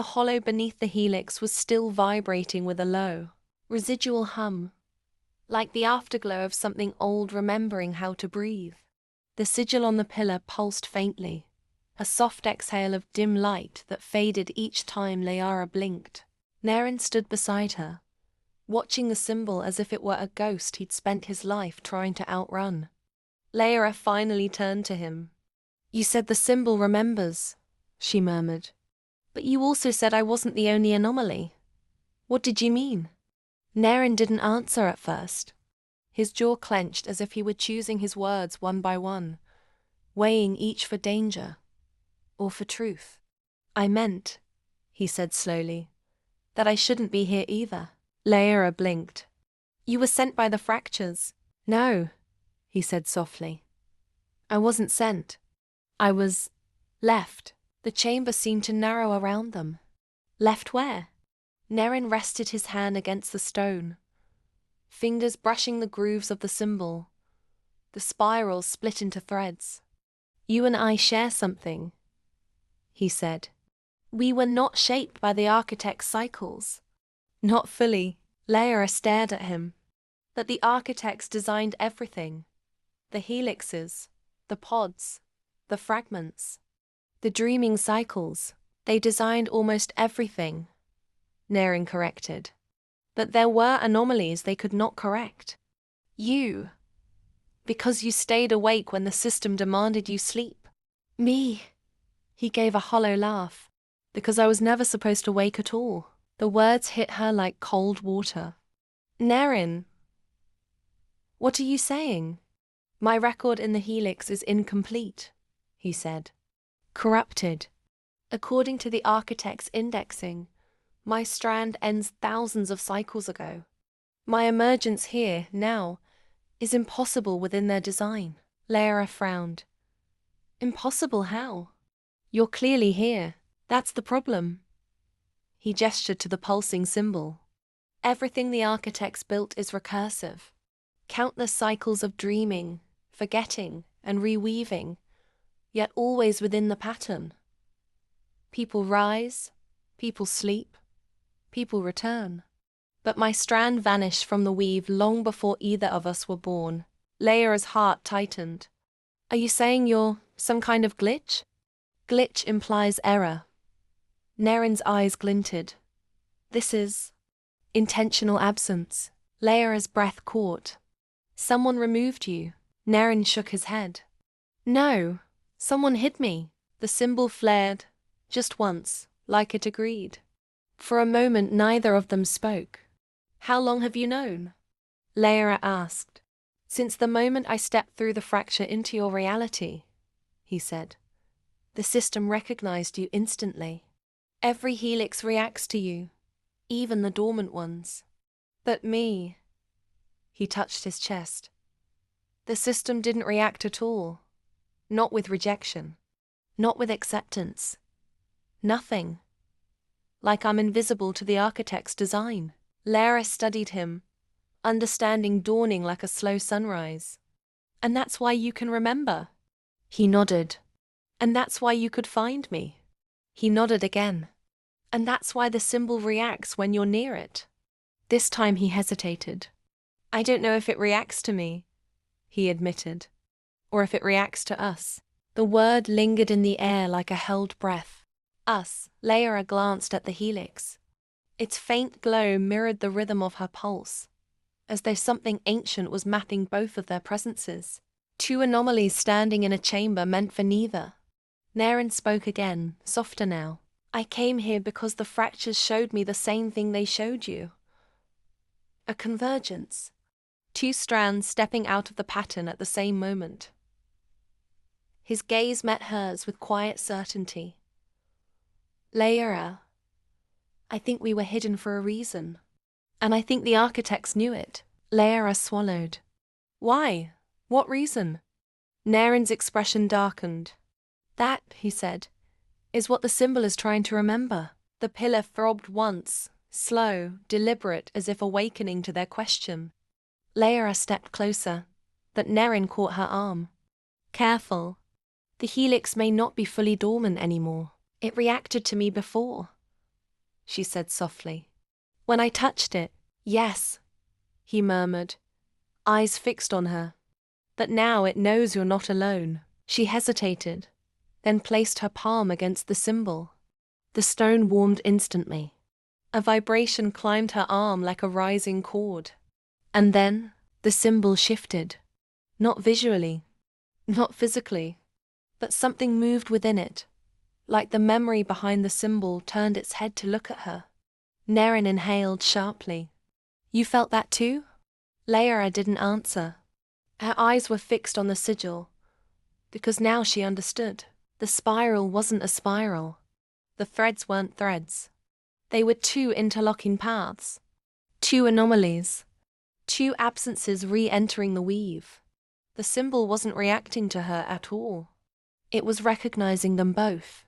The hollow beneath the helix was still vibrating with a low, residual hum, like the afterglow of something old remembering how to breathe. The sigil on the pillar pulsed faintly, a soft exhale of dim light that faded each time Layara blinked. Naren stood beside her, watching the symbol as if it were a ghost he'd spent his life trying to outrun. Layara finally turned to him. "You said the symbol remembers," she murmured. "But you also said I wasn't the only anomaly. What did you mean?" Naren didn't answer at first. His jaw clenched as if he were choosing his words one by one, weighing each for danger or for truth. "I meant," he said slowly, "that I shouldn't be here either." Layara blinked. "You were sent by the fractures." "No," he said softly. "I wasn't sent. I was left." The chamber seemed to narrow around them. Left where? Naren rested his hand against the stone, fingers brushing the grooves of the symbol. The spirals split into threads. "You and I share something," he said. "We were not shaped by the architect's cycles." "Not fully." Layara stared at him. "But the architects designed everything. The helixes, the pods, the fragments, the dreaming cycles. They designed almost everything," Naren corrected. "But there were anomalies they could not correct. You, because you stayed awake when the system demanded you sleep. Me," he gave a hollow laugh, "because I was never supposed to wake at all." The words hit her like cold water. "Naren, what are you saying?" "My record in the helix is incomplete," he said. "Corrupted. According to the architect's indexing, my strand ends thousands of cycles ago. My emergence here, now, is impossible within their design." Layara frowned. "Impossible how? You're clearly here. That's the problem." He gestured to the pulsing symbol. "Everything the architects built is recursive. Countless cycles of dreaming, forgetting, and reweaving, yet always within the pattern. People rise, people sleep, people return. But my strand vanished from the weave long before either of us were born." Layara's heart tightened. "Are you saying you're some kind of glitch?" "Glitch implies error." Naren's eyes glinted. "This is intentional absence." Layara's breath caught. "Someone removed you." Naren shook his head. "No, someone hid me." The symbol flared, just once, like it agreed. For a moment neither of them spoke. "How long have you known?" Layara asked. "Since the moment I stepped through the fracture into your reality," he said. "The system recognized you instantly. Every helix reacts to you, even the dormant ones. But me," he touched his chest. "The system didn't react at all. Not with rejection. Not with acceptance. Nothing. Like I'm invisible to the architect's design." Layara studied him, understanding dawning like a slow sunrise. "And that's why you can remember?" He nodded. "And that's why you could find me?" He nodded again. "And that's why the symbol reacts when you're near it?" This time he hesitated. "I don't know if it reacts to me," he admitted, "or if it reacts to us." The word lingered in the air like a held breath. "Us." Layara glanced at the helix. Its faint glow mirrored the rhythm of her pulse, as though something ancient was mapping both of their presences. Two anomalies standing in a chamber meant for neither. Naren spoke again, softer now. "I came here because the fractures showed me the same thing they showed you. A convergence. Two strands stepping out of the pattern at the same moment." His gaze met hers with quiet certainty. "Layara, I think we were hidden for a reason. And I think the architects knew it." Layara swallowed. "Why? What reason?" Naren's expression darkened. "That," he said, "is what the symbol is trying to remember." The pillar throbbed once, slow, deliberate, as if awakening to their question. Layara stepped closer, but Naren caught her arm. "Careful. The helix may not be fully dormant anymore. It reacted to me before. she said softly. When I touched it, yes, he murmured, eyes fixed on her. But now it knows you're not alone. She hesitated, then placed her palm against the symbol. The stone warmed instantly. A vibration climbed her arm like a rising chord. And then the symbol shifted. Not visually, not physically, but something moved within it, like the memory behind the symbol turned its head to look at her. Naren inhaled sharply. You felt that too? Layra didn't answer. Her eyes were fixed on the sigil, because now she understood. The spiral wasn't a spiral. The threads weren't threads. They were two interlocking paths. Two anomalies. Two absences re-entering the weave. The symbol wasn't reacting to her at all. It was recognizing them both.